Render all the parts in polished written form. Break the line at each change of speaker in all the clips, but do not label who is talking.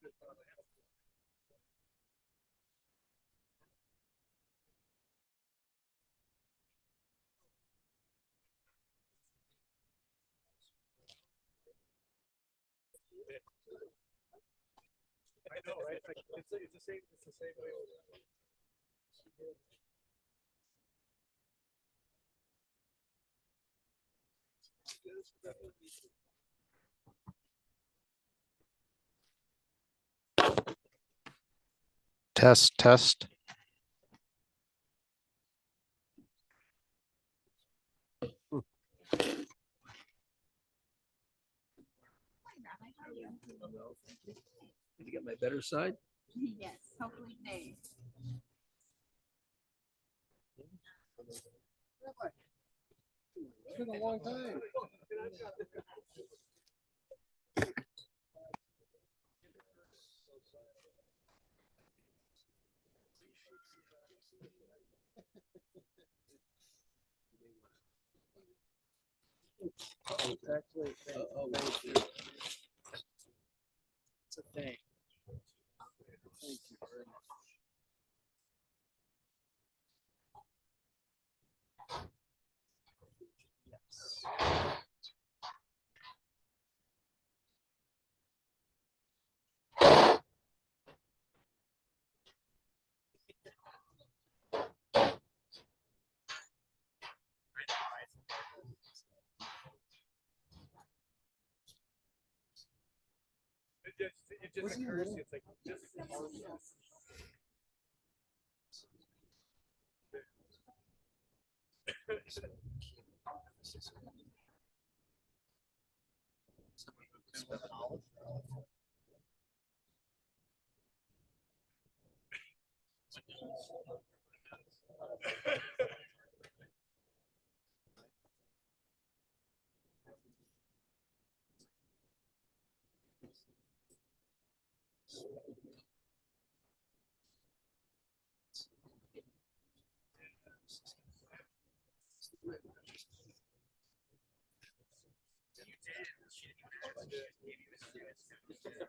I know, right? It's the same. It's the same way.
Test, test.
Did you get my better side?
Yes, hopefully they.
It's been a long time. Actually, it's a thing. Thank you very much. It just occurs. It's like just.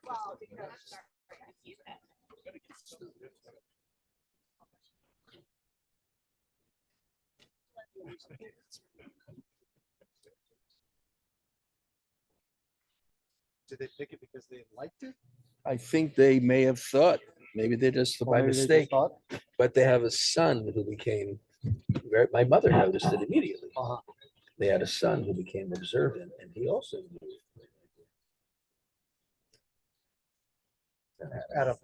Well, because I keep it.
Did they pick it because they liked it?
I think they may have thought, maybe they just by
Maybe they just
mistake,
thought,
but they have a son who became, my mother noticed it immediately.
uh-huh.
They had a son who became observant and he also knew.
Adam.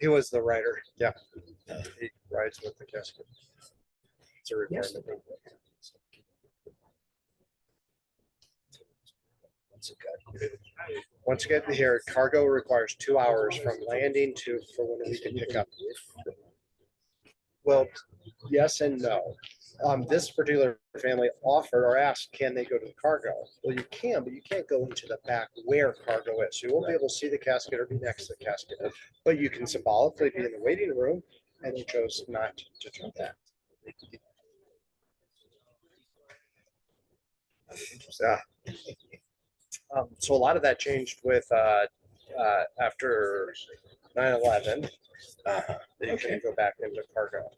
He was the writer. Yeah. He rides with the casket. It's a requirement. Once you get here, cargo requires 2 hours from landing to for when we can pick up. Well, yes and no. This particular family offered or asked, can they go to the cargo? Well, you can, but you can't go into the back where cargo is. So you won't be able to see the casket or be next to the casket. But you can symbolically be in the waiting room, and they chose not to do that. Yeah. So a lot of that changed with after 9/11. They couldn't go back into cargo.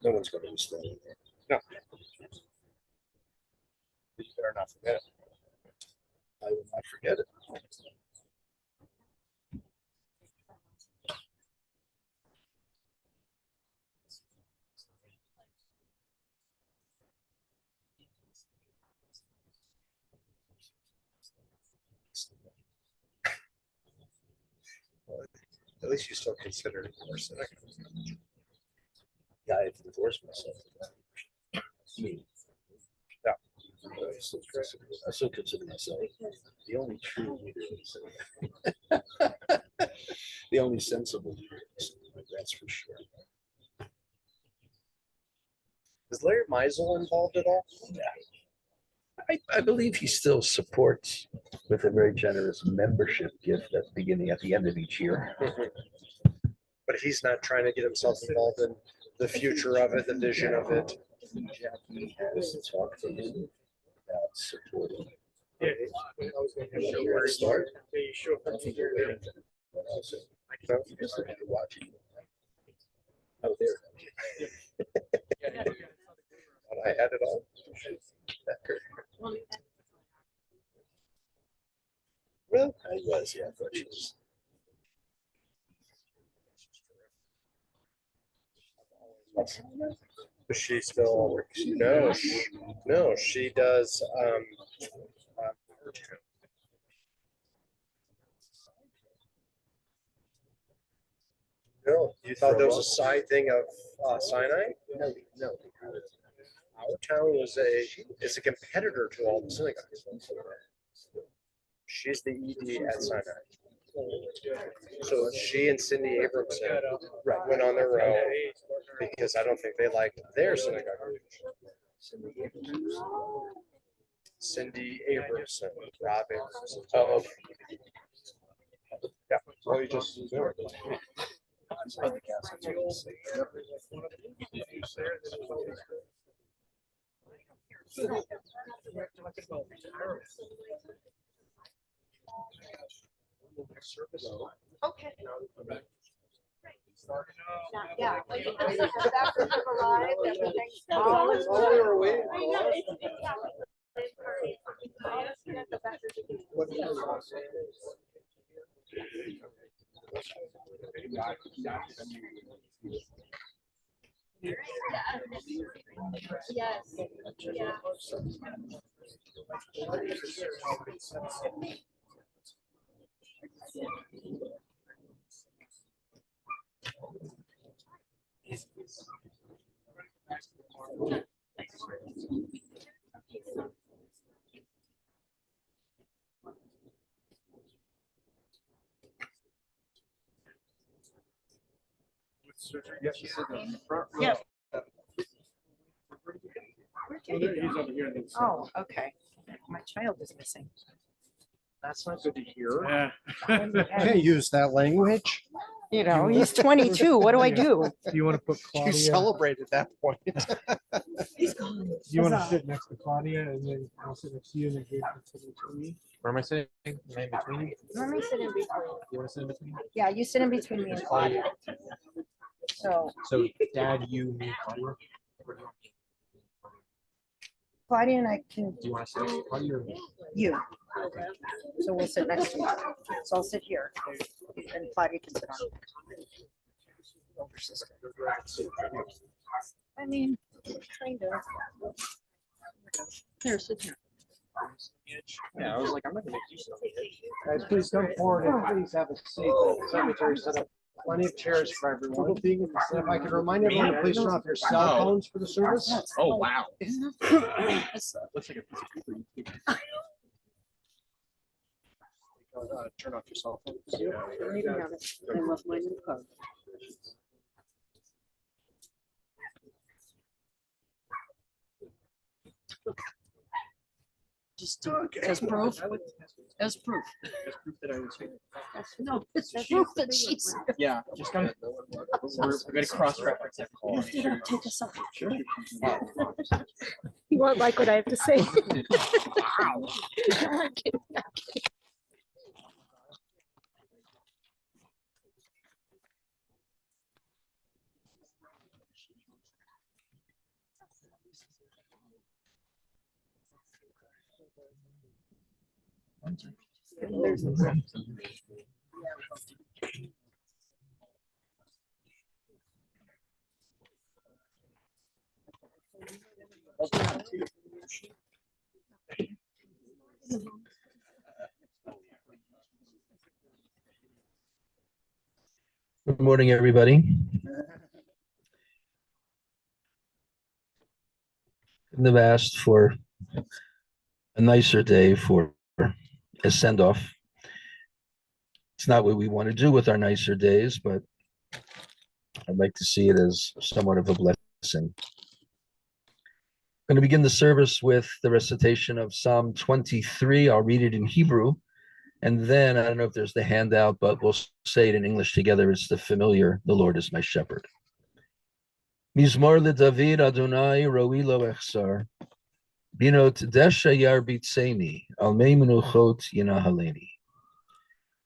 No one's going to be standing there.
No. You better not forget it.
I will not forget it.
At least you still consider it more cynical.
Yeah, I have to divorce myself. Me.
Yeah.
I still consider myself the only true leader. The only sensible leader. That's for sure.
Is Larry Meisel involved at all?
Yeah. I believe he still supports with a very generous membership gift at the end of each year.
But he's not trying to get himself involved in the future of it, the vision of it.
Jackie has talked to him about supporting. I think you're waiting. But also, you just have to watch it. Out there.
I had it all.
Well, I was, yeah, I thought she was.
She still, no, she does, no, you thought there was a side thing of Sinai?
No, no.
Our town is a competitor to all the synagogues. She's the ED at Sinai. So she and Cindy Abramson went on their own because I don't think they liked their synagogue. Cindy Abramson, Rob Abramson. Oh, okay. Yeah. Well, you just.
Okay. Yeah. Like if this is after we're alive, everything's.
Oh, we were waiting.
I know, yes. Yeah.
Yeah. Oh, okay. My child is missing.
That's not good to hear.
And,
Can't use that language.
you know, he's 22. What do I do?
Do you want to put
You
Claudia?
celebrate at that point.
He's gone.
Do you want to sit next to Claudia and then I'll sit next to you and then Gabe can sit next to me?
Where am I sitting? Am I in between?
Let me sit in between.
You want to sit in between?
Yeah, you sit in between me and Claudia. So
So Dad, you, me, Claudia.
Claudia and I can,
Do you want to sit next to Claudia or me?
you. So we'll sit next to you. So I'll sit here and Claudia can sit on. Older sister. I mean, kind of. Here, sit here.
Yeah, I was like, I'm not gonna make you something.
Guys, please come forward and please have a seat. The Secretary set up plenty of chairs for everyone. And if I could remind everyone to please turn off your cell phones for the service.
Oh, wow.
It's-
Looks like a piece of paper you keep.
Turn off your cell phones.
I don't even have it. I left mine in the car. Just as proof, as proof.
That's proof that I was here.
No, it's proof that she's.
Yeah, just kind of. We're gonna cross-reference it.
Lift it up, take a selfie.
Sure.
You won't like what I have to say.
Wow.
Good morning, everybody. Couldn't have asked for a nicer day for a send-off. It's not what we want to do with our nicer days, but I'd like to see it as somewhat of a blessing. I'm going to begin the service with the recitation of Psalm 23. I'll read it in Hebrew. And then, I don't know if there's the handout, but we'll say it in English together. It's the familiar, "The Lord is my shepherd." Mizmor leDavid Adonai roi lo echsar. Binot desha yarbitzeni al mei menuchot yinahaleni.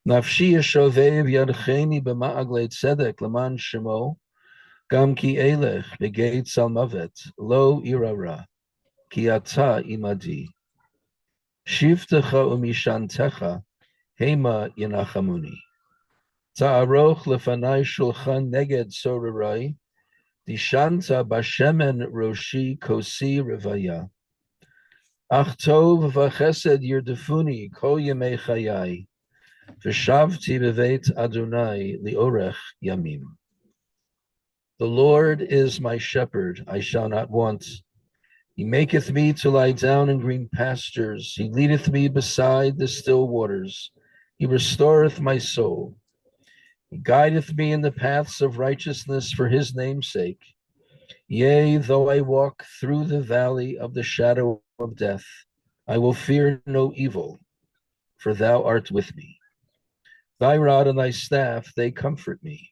Nafshi yeshovev yadcheni b'ma'aglei tzedek leman shemo. Gam ki elech begeit salmavet lo irara ki ata imadi. Shivtecha umishantecha hema yanachamuni. Ta'aroch lefanai shulchan neged sorarai. Dishanta bashemen roshi kosi revaya. Ach tov v'chesed yirdefuni kol yemei chayai. V'shavti b'veit Adonai liorech yamim. The Lord is my shepherd, I shall not want. He maketh me to lie down in green pastures. He leadeth me beside the still waters. He restoreth my soul. He guideth me in the paths of righteousness for his name's sake. Yea, though I walk through the valley of the shadow of death, I will fear no evil, for thou art with me. Thy rod and thy staff, they comfort me.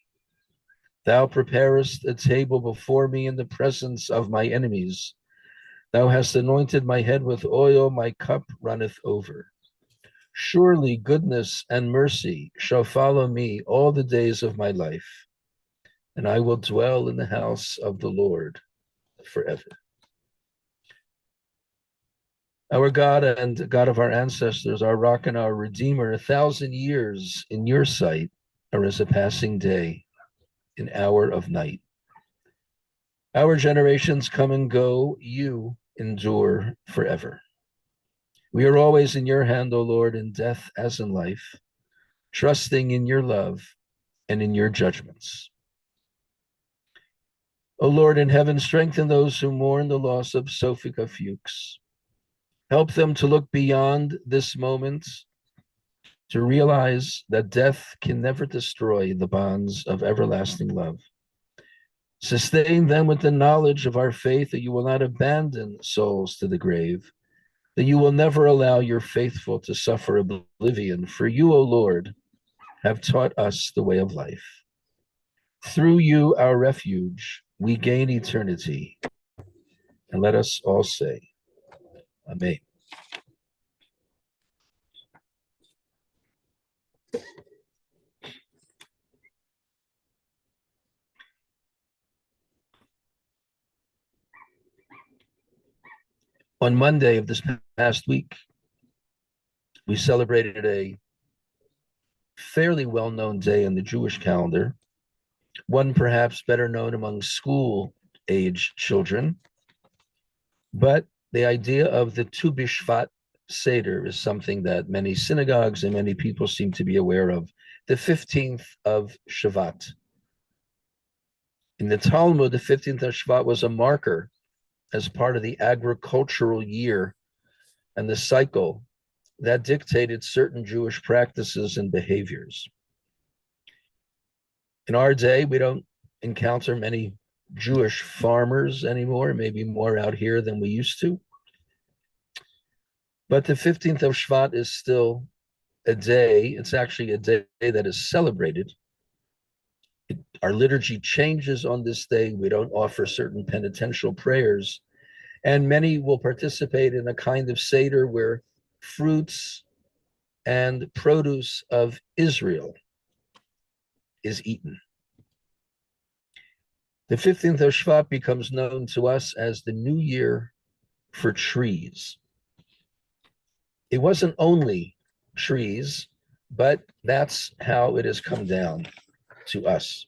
Thou preparest a table before me in the presence of my enemies. Thou hast anointed my head with oil, my cup runneth over. Surely goodness and mercy shall follow me all the days of my life, and I will dwell in the house of the Lord forever. Our God and God of our ancestors, our rock and our redeemer, 1,000 years in your sight are as a passing day, an hour of night. Our generations come and go, you endure forever. We are always in your hand, O Lord, in death as in life, trusting in your love and in your judgments. O Lord in heaven, strengthen those who mourn the loss of Sofica Fuchs. Help them to look beyond this moment, to realize that death can never destroy the bonds of everlasting love. Sustain them with the knowledge of our faith that you will not abandon souls to the grave, that you will never allow your faithful to suffer oblivion, for you, O Lord, have taught us the way of life. Through you, our refuge, we gain eternity. And let us all say, Amen. On Monday of this past week, we celebrated a fairly well-known day in the Jewish calendar, one perhaps better known among school-age children. But the idea of the Tu B'Shvat Seder is something that many synagogues and many people seem to be aware of. The 15th of Shvat. In the Talmud, the 15th of Shvat was a marker as part of the agricultural year and the cycle that dictated certain Jewish practices and behaviors. In our day, we don't encounter many Jewish farmers anymore, maybe more out here than we used to. But the 15th of Shvat is still a day, it's actually a day that is celebrated. Our liturgy changes on this day. We don't offer certain penitential prayers. And many will participate in a kind of Seder where fruits and produce of Israel is eaten. The 15th of Shvat becomes known to us as the New Year for trees. It wasn't only trees, but that's how it has come down to us.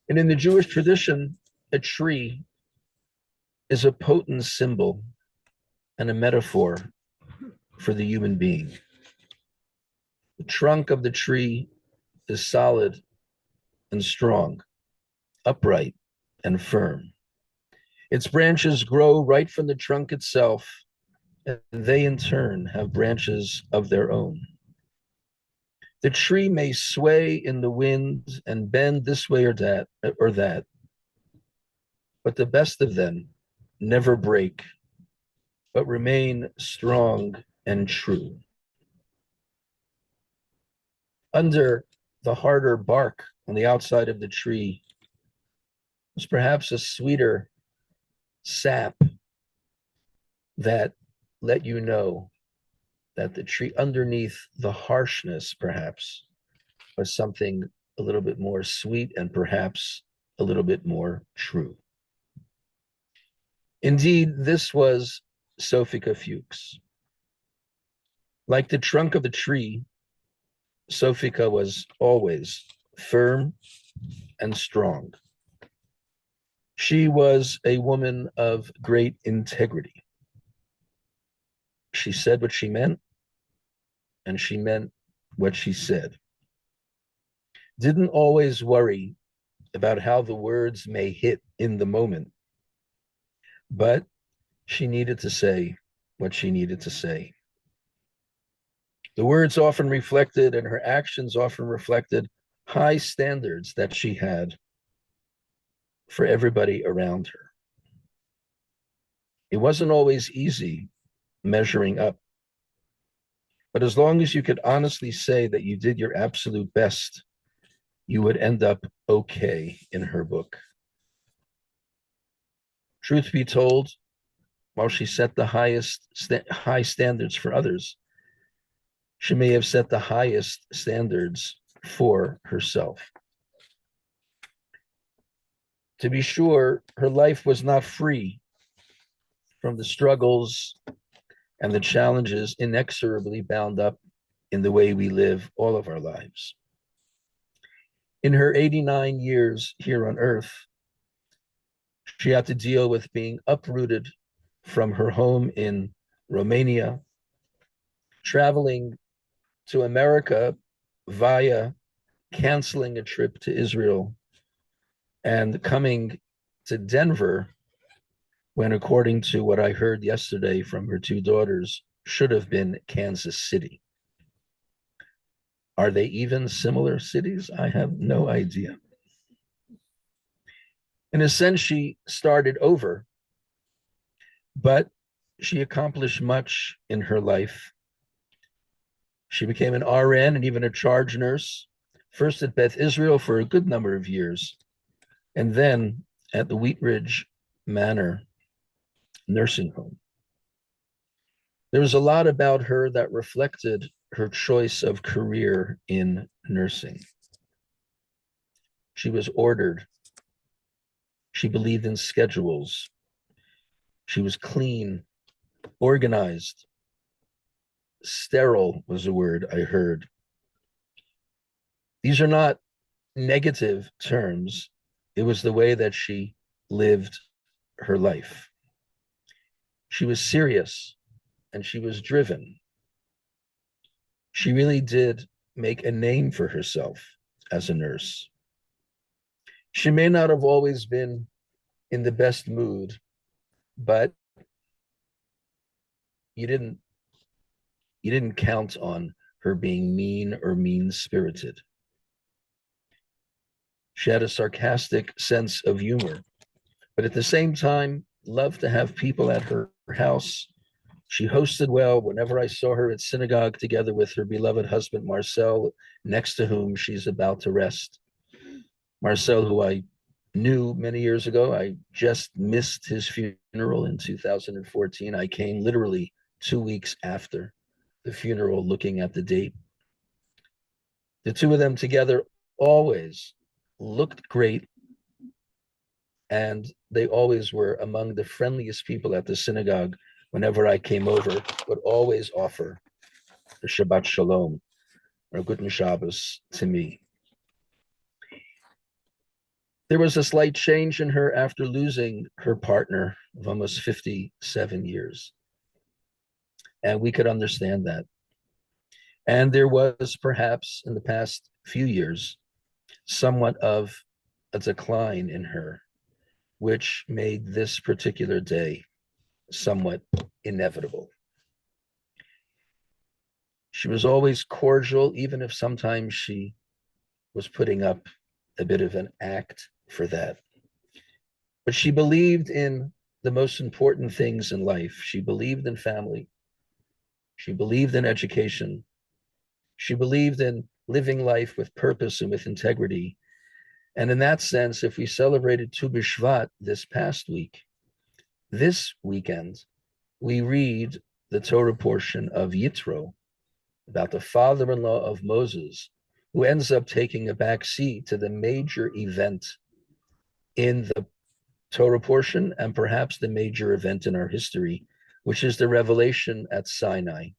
And in the Jewish tradition, a tree is a potent symbol and a metaphor for the human being. The trunk of the tree is solid and strong, upright and firm. Its branches grow right from the trunk itself, and they in turn have branches of their own. The tree may sway in the wind and bend this way or that, but the best of them never break, but remain strong and true. Under the harder bark on the outside of the tree was perhaps a sweeter sap that let you know that the tree underneath the harshness perhaps was something a little bit more sweet and perhaps a little bit more true. Indeed, this was Sofica Fuchs. Like the trunk of the tree, Sofica was always firm and strong. She was a woman of great integrity. She said what she meant, and she meant what she said. Didn't always worry about how the words may hit in the moment, but she needed to say what she needed to say. The words often reflected and her actions often reflected high standards that she had for everybody around her. It wasn't always easy measuring up, but as long as you could honestly say that you did your absolute best, you would end up okay in her book. Truth be told, while she set the high standards for others, she may have set the highest standards for herself. To be sure, her life was not free from the struggles and the challenges inexorably bound up in the way we live all of our lives. In her 89 years here on earth, she had to deal with being uprooted from her home in Romania, traveling to America via canceling a trip to Israel, and coming to Denver when, according to what I heard yesterday from her two daughters, should have been Kansas City. Are they even similar cities? I have no idea. In a sense, she started over, but she accomplished much in her life. She became an RN and even a charge nurse, first at Beth Israel for a good number of years, and then at the Wheat Ridge Manor nursing home. There was a lot about her that reflected her choice of career in nursing. She was ordered. She believed in schedules. She was clean, organized. Sterile was a word I heard. These are not negative terms. It was the way that she lived her life. She was serious and she was driven. She really did make a name for herself as a nurse. She may not have always been in the best mood, but you didn't count on her being mean or mean-spirited. She had a sarcastic sense of humor, but at the same time, loved to have people at her house. She hosted well. Whenever I saw her at synagogue together with her beloved husband, Marcel, next to whom she's about to rest. Marcel, who I knew many years ago, I just missed his funeral in 2014. I came literally 2 weeks after the funeral, looking at the date. The two of them together always looked great, and they always were among the friendliest people at the synagogue. Whenever I came over, would always offer the Shabbat Shalom or Guten Shabbos to me. There was a slight change in her after losing her partner of almost 57 years. And we could understand that. And there was perhaps in the past few years, somewhat of a decline in her, which made this particular day somewhat inevitable. She was always cordial, even if sometimes she was putting up a bit of an act for that. But she believed in the most important things in life. She believed in family. She believed in education. She believed in living life with purpose and with integrity. And in that sense, if we celebrated Tu B'Shvat this past week, this weekend, we read the Torah portion of Yitro about the father-in-law of Moses, who ends up taking a back seat to the major event in the Torah portion and perhaps the major event in our history, which is the revelation at Sinai,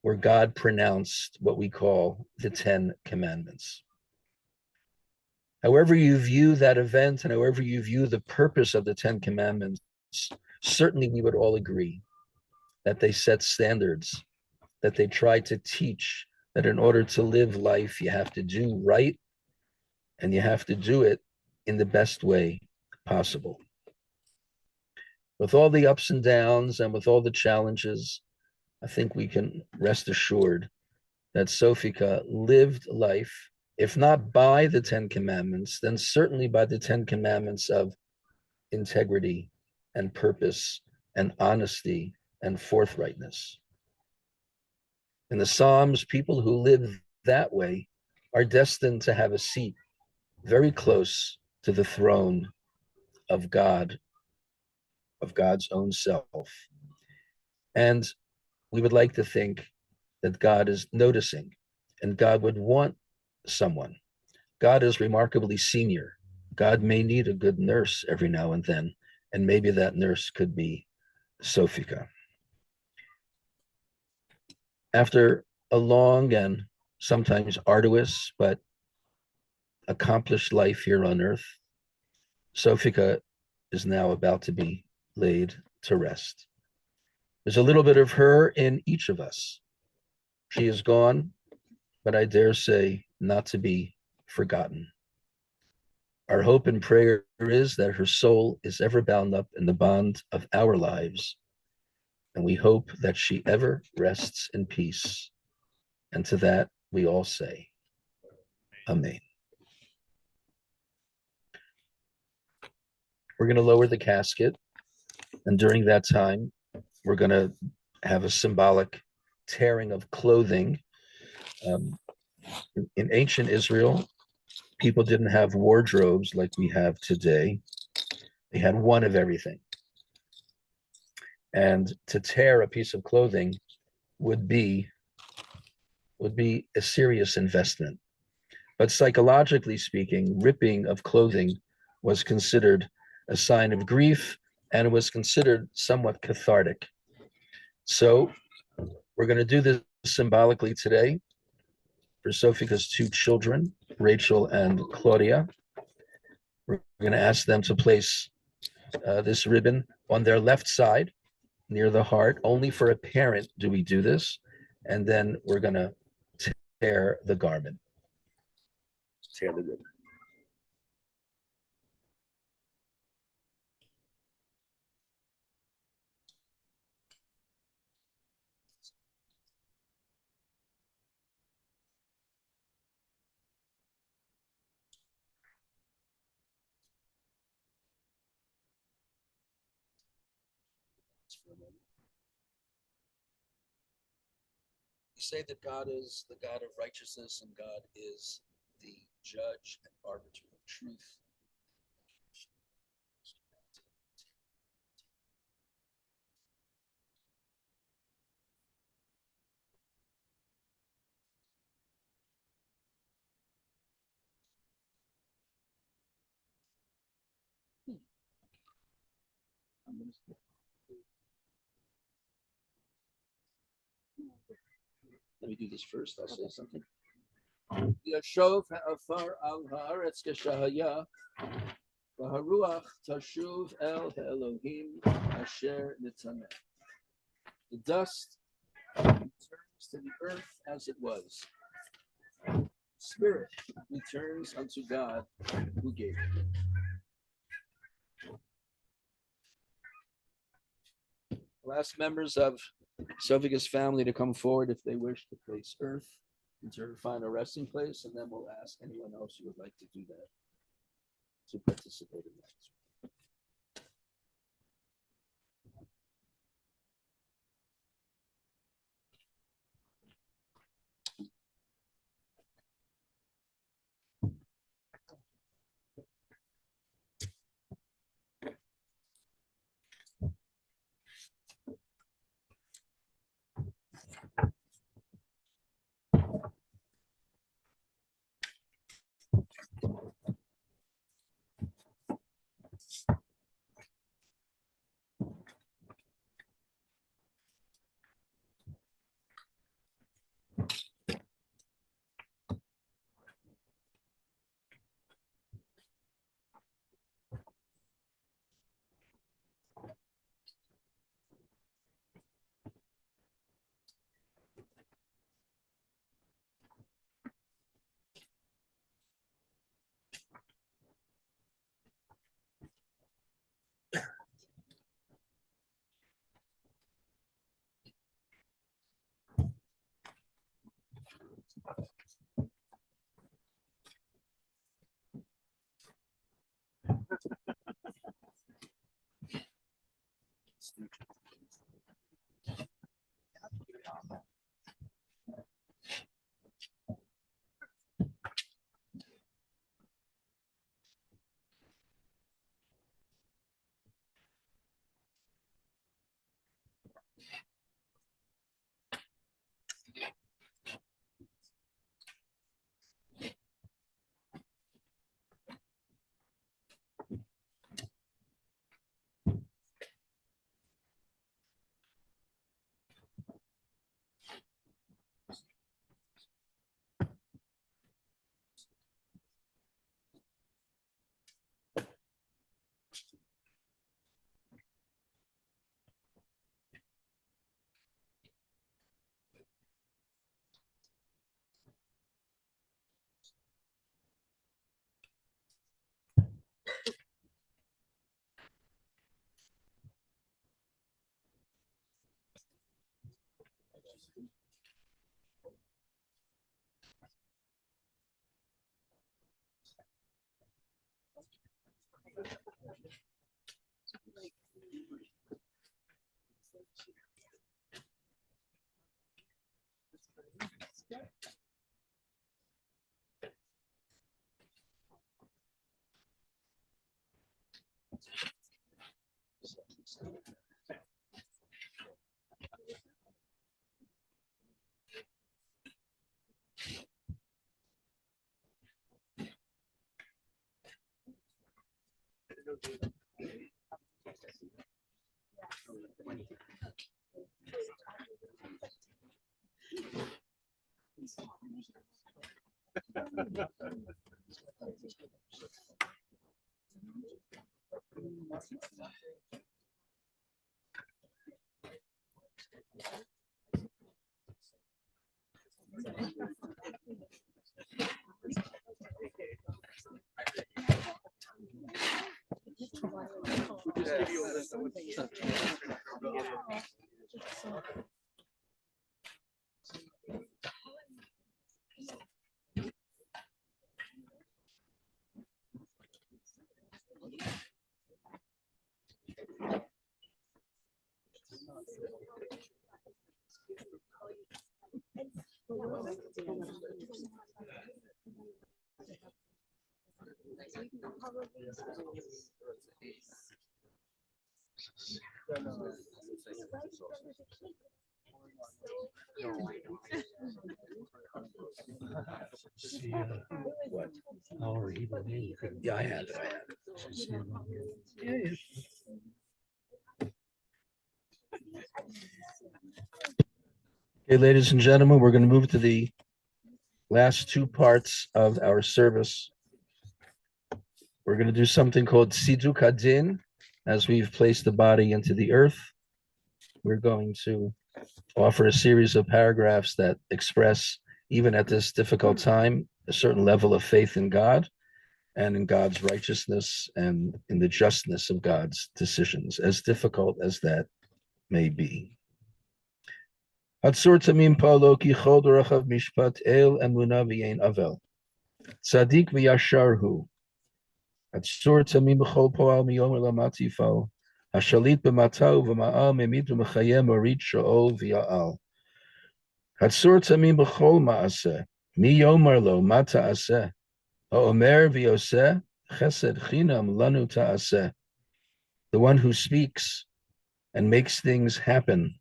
where God pronounced what we call the 10 Commandments. However you view that event and however you view the purpose of the 10 Commandments, certainly we would all agree that they set standards, that they try to teach that in order to live life, you have to do right and you have to do it in the best way possible. With all the ups and downs and with all the challenges, I think we can rest assured that Sofica lived life, if not by the 10 Commandments, then certainly by the 10 Commandments of integrity and purpose and honesty and forthrightness. In the Psalms, people who live that way are destined to have a seat very close to the throne of God, of God's own self. And we would like to think that God is noticing and God would want someone. God is remarkably senior. God may need a good nurse every now and then, and maybe that nurse could be Sofica. After a long and sometimes arduous but accomplished life here on earth, Sofica is now about to be laid to rest. There's a little bit of her in each of us. She is gone, but I dare say not to be forgotten. Our hope and prayer is that her soul is ever bound up in the bond of our lives, and we hope that she ever rests in peace. And to that we all say, Amen. We're going to lower the casket, and during that time, we're going to have a symbolic tearing of clothing. In ancient Israel, people didn't have wardrobes like we have today. They had one of everything. And to tear a piece of clothing would be a serious investment. But psychologically speaking, ripping of clothing was considered a sign of grief, and it was considered somewhat cathartic. So we're going to do this symbolically today for Sofica's two children, Rachel and Claudia. We're going to ask them to place this ribbon on their left side near the heart. Only for a parent do we do this. And then we're going to tear the garment. Tear the ribbon. We say that God is the God of righteousness and God is the judge and arbiter of truth. Let me do this first. I'll say something. Yashov ha'afar al haaretz keshahaya, v'haruach tashuv el Elohim asher nitaneh. The dust returns to the earth as it was. Spirit returns unto God who gave it. I'll ask members of Sofica's family to come forward if they wish to place earth and to find a resting place, and then we'll ask anyone else who would like to do that to participate in that. Yeah, I have it. Yeah, yeah. Okay, ladies and gentlemen, we're going to move to the last two parts of our service. We're going to do something called Siduk Hadin. As we've placed the body into the earth, we're going to offer a series of paragraphs that express, even at this difficult time, a certain level of faith in God and in God's righteousness and in the justness of God's decisions, as difficult as that may be. Hatsur tamim palo ki chol dorachav mishpat el emuna v'yein avel. Tzadik v'yashar hu. Hatsur tamim b'chol poal miyomer lamati fal. Hashalit b'matau v'ma'al memit v'mechayem orit sha'ol v'ya'al. Hatsur tamim b'chol ma'aseh. Mi yomer lo ma ta'aseh. Ha'omer v'yoseh chesed chinam lanu ta'aseh. The one who speaks and makes things happen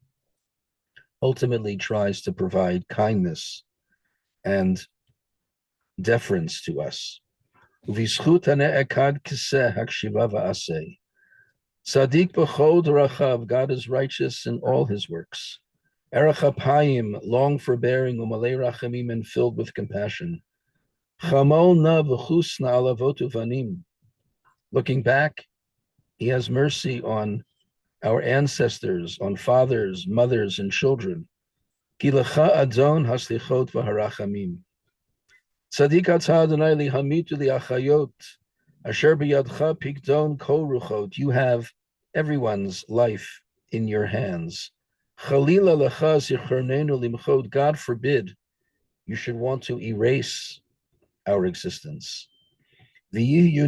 ultimately tries to provide kindness and deference to us. Tzaddik b'chol d'rachav, God is righteous in all his works. Erech apayim, long forbearing, umalei rachamim, and filled with compassion. Chamol na v'chusna alavot uvanim. Looking back, he has mercy on our ancestors, on fathers, mothers, and children. Ki lecha adon haslichot v'harachamim. Tzadik atah Adonai lihamitu liachayot, asher biyadcha pikdon kol ruchot. You have everyone's life in your hands. Chalila lecha zichronenu limchot. God forbid you should want to erase our existence. You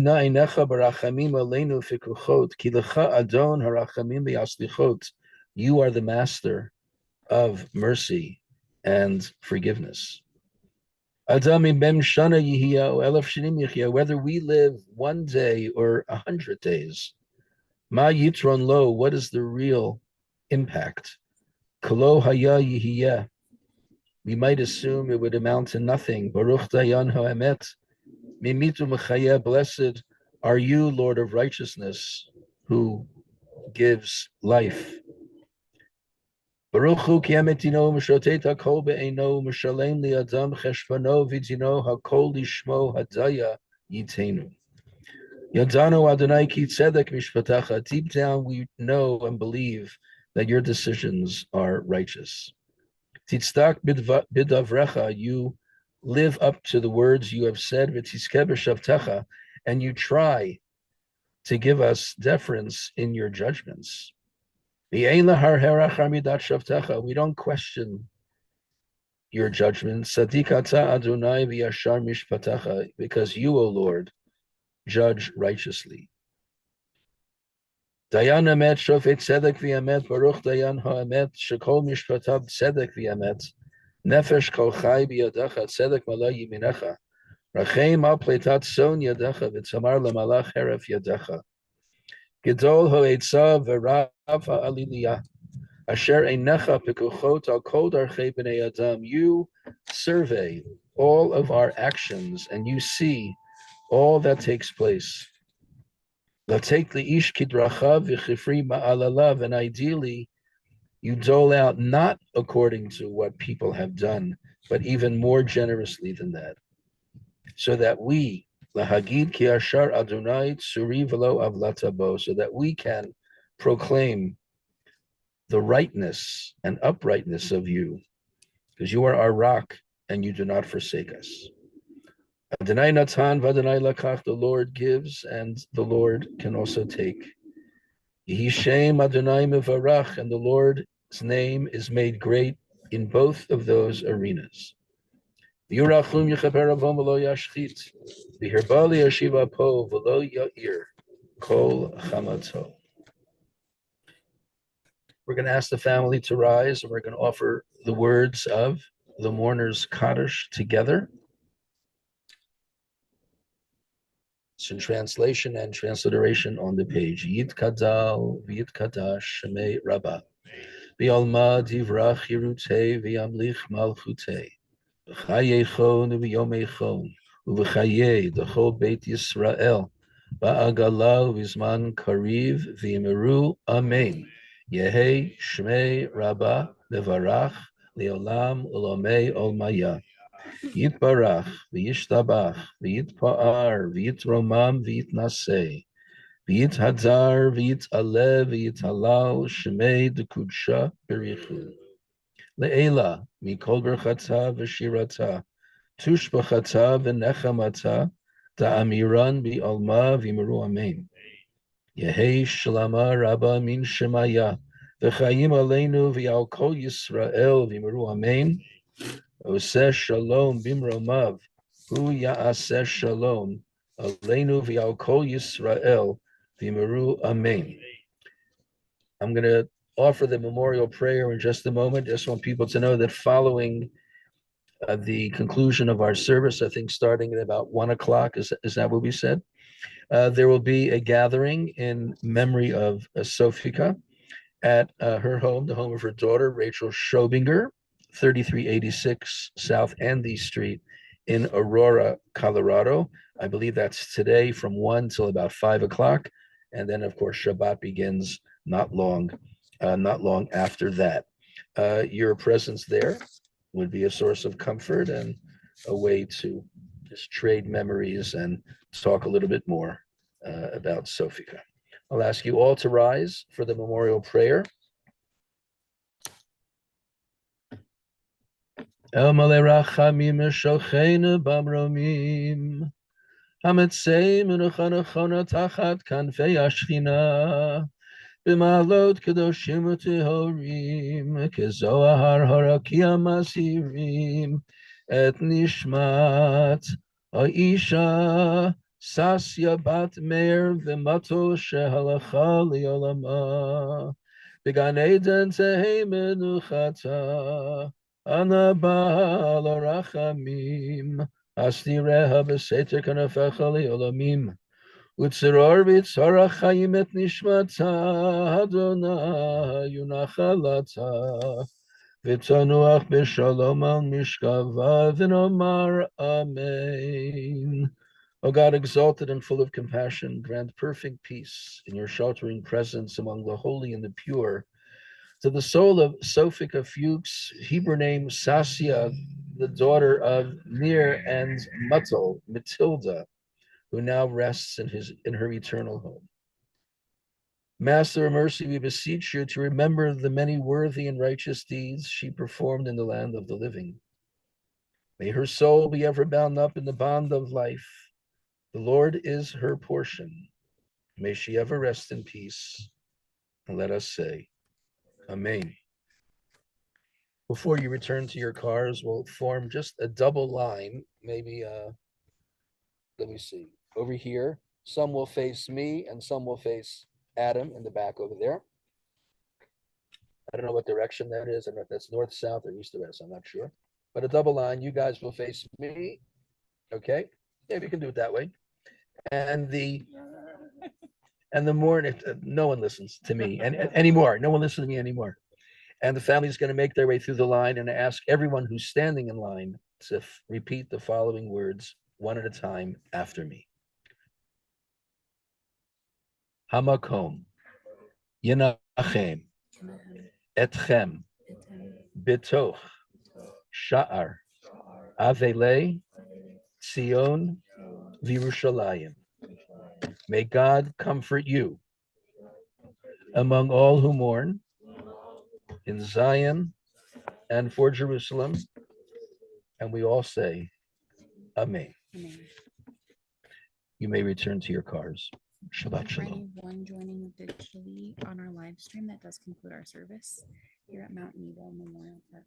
are the master of mercy and forgiveness. Whether we live 1 day or 100 days, Ma Yitron Lo, what is the real impact? Kolo Haya Yihiyah. We might assume it would amount to nothing. Baruch Dayan Ha'emet. Mimitu Mechayeh, blessed are you, Lord of righteousness, who gives life. Baruch Hu ki emetino mishotet hakol be'eno mishalem li'adam cheshbano v'dino hakol lishmo hadaya yitenu. Yadano Adonai ki tzedek mishpatacha. Deep down we know and believe that your decisions are righteous. Titzdak bidavrecha, you live up to the words you have said, v'tizkeh b'shavtecha, and you try to give us deference in your judgments. We don't question your judgments. Adonai v'yashar mishpatacha, because you, O Lord, judge righteously. Dayan emet shofet tzedek v'emet, baruch dayan ha'emet, shekol mishpatav tzedek v'emet, nefesh kol chai b'yadacha, tzedek mala yiminecha, rachem al pleitat son yadacha, v'tzamar lamalach heref yadacha. Gedol ho'etza v'rav ha'aliliyah, asher einecha pekuchot al kol darchei b'nei adam. You survey all of our actions and you see all that takes place. Take the ish kidrachav v'chifri ma'alalav, and ideally, you dole out not according to what people have done, but even more generously than that, so that we lahagid ki ashar Adonai tsuri v'lo avlatabo, so that we can proclaim the rightness and uprightness of you, because you are our rock and you do not forsake us. Adonai Natan v'Adonai Lakach, the Lord gives and the Lord can also take. Yehi Shem Adonai Mevarach, and the Lord's name is made great in both of those arenas. V'yurachum yichaper avom v'lo yashchit, v'hirbali yashiva po v'lo ya'ir kol chamato. We're going to ask the family to rise, and we're going to offer the words of the mourner's Kaddish together. It's in translation and transliteration on the page. Yit kadal v'yit kadash shemei rabba v'alma divrach yirutei v'yamlich malchutei v'chayechon v'yomechon uv'chayei d'chol beit Yisrael ba'agala v'zman kariv v'yimeru amen. Yehei shmei rabba levarach leolam ulamei olmaya. Yitbarach, v'yishtabach, v'yitpa'ar, v'yitromam, v'yitnaseh, v'yithadar, v'yitalev, v'yithalal, shemei d'kudsha berichu. Le'ela, mikol berchata v'shirata, tushbachata v'nechamata, da'amiran bi'alma v'yimeru amen. Yehei shalama rabba min shemaya, v'chayim aleinu v'yal kol Yisrael v'yimeru amen. Oseh shalom bimromav, hu ya'aseh shalom, aleinu v'yal kol Yisrael, v'yimeru amen. I'm going to offer the memorial prayer in just a moment. Just want people to know that following the conclusion of our service, I think starting at about 1 o'clock, is that what we said? There will be a gathering in memory of Sofica at her home, the home of her daughter, Rachel Schobinger, 3386 South Andy Street in Aurora, Colorado. I believe that's today from 1 till about 5 o'clock. And then, of course, Shabbat begins not long after that. Your presence there would be a source of comfort and a way to just trade memories and talk a little bit more about Sofica. I'll ask you all to rise for the memorial prayer. El Malei Rachamim Shocheinu Bamromim Hametzei Menuchanachona Tachat Kanfei Ashchina B'Malot Kedoshim U'Tehorim Kezoahar Harakia Masirim et nishmat Aisha Sasya bat Meir v'mato shehalacha liolama B'gan Eden tehei menuchata Ana ba'al rachamim Asnireha b'seter kanafecha liolamim Utzeror v'tzara chayim et nishmata Adonai yunachalata V'tanuach b'shalom al mishkava v'nomar amen. O God, exalted and full of compassion, grant perfect peace in your sheltering presence among the holy and the pure. To the soul of Sofica Fuchs, Hebrew name Sasya, the daughter of Nir and Matilda, who now rests in her eternal home. Master of mercy, we beseech you to remember the many worthy and righteous deeds she performed in the land of the living. May her soul be ever bound up in the bond of life. The Lord is her portion. May she ever rest in peace. And let us say, Amen. Before you return to your cars, we'll form just a double line. Maybe, let me see, over here. Some will face me and some will face Adam in the back over there. I don't know what direction that is. I don't know if that's north, south, or east or west. I'm not sure. But a double line, you guys will face me. Okay. Yeah, you can do it that way. And the more, no one listens to me anymore. No one listens to me anymore. And the family is going to make their way through the line and ask everyone who's standing in line to repeat the following words one at a time after me. Hamakom, Yenachem, Etchem, Bitoch, Sha'ar, Avele, Tzion, V'Yerushalayim. May God comfort you among all who mourn in Zion and for Jerusalem. And we all say, Amen.
Amen.
You may return to your cars. Shabbat
For
shalom.
anyone joining digitally on our live stream, that does conclude our service here at Mount Nebo Memorial Park.